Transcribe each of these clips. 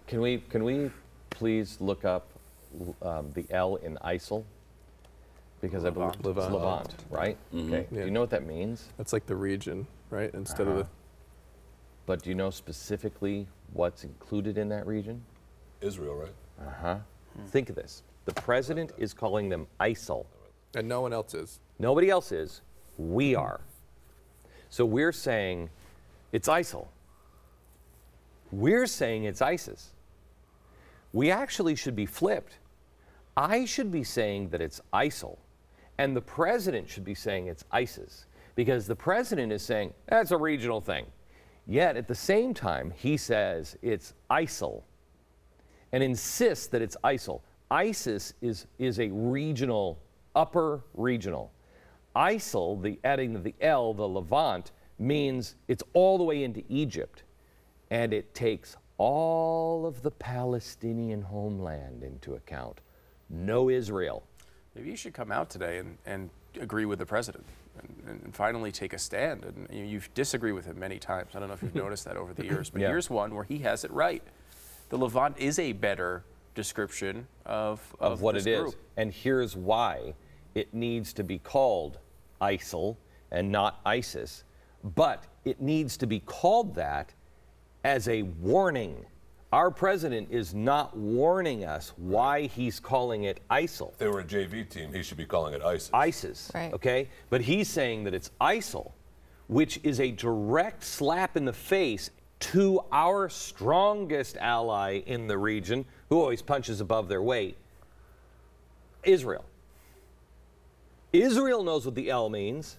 Can we please look up the L in ISIL? Because I believe it's Levant, right? Mm-hmm. Okay. Yeah. Do you know what that means? That's like the region, right? Instead of the... But do you know specifically what's included in that region? Israel, right? Uh-huh. Think of this. The president is calling them ISIL. And no one else is. Nobody else is. We are. So we're saying it's ISIL. We're saying it's ISIS. We actually should be flipped. I should be saying that it's ISIL, and the president should be saying it's ISIS, because the president is saying that's a regional thing. Yet at the same time, he says it's ISIL and insists that it's ISIL. ISIS is a regional, upper regional. ISIL, the adding of the L, the Levant, means it's all the way into Egypt, and it takes all of the Palestinian homeland into account. No Israel. Maybe you should come out today and agree with the president and finally take a stand. And you've disagreed with him many times. I don't know if you've noticed that over the years, but here's one where he has it right. The Levant is a better description of what this it group. is. And here's why it needs to be called ISIL and not ISIS. But it needs to be called that as a warning. Our president is not warning us why he's calling it ISIL. If they were a JV team, he should be calling it ISIS. ISIS, Right. okay? But he's saying that it's ISIL, which is a direct slap in the face to our strongest ally in the region, who always punches above their weight, Israel. Israel knows what the L means.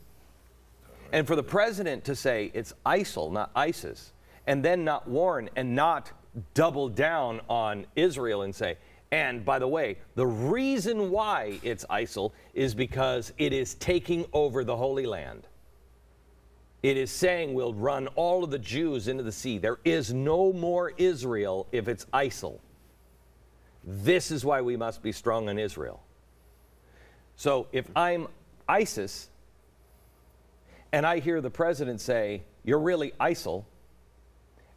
And for the president to say it's ISIL, not ISIS, and then not warn and not double down on Israel and say, and by the way, the reason why it's ISIL is because it is taking over the Holy Land. It is saying we'll run all of the Jews into the sea. There is no more Israel if it's ISIL. This is why we must be strong on Israel. So if I'm ISIS and I hear the president say, you're really ISIL,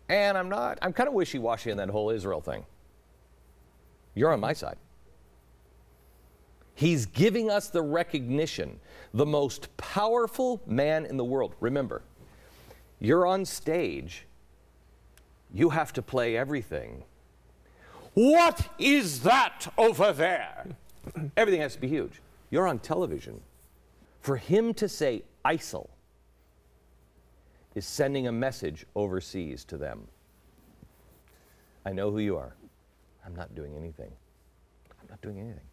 and I'm not, I'm kind of wishy-washy on that whole Israel thing. You're on my side. He's giving us the recognition, the most powerful man in the world. Remember, you're on stage, you have to play everything. What is that over there? Everything has to be huge. You're on television. For him to say ISIL is sending a message overseas to them. I know who you are. I'm not doing anything. I'm not doing anything.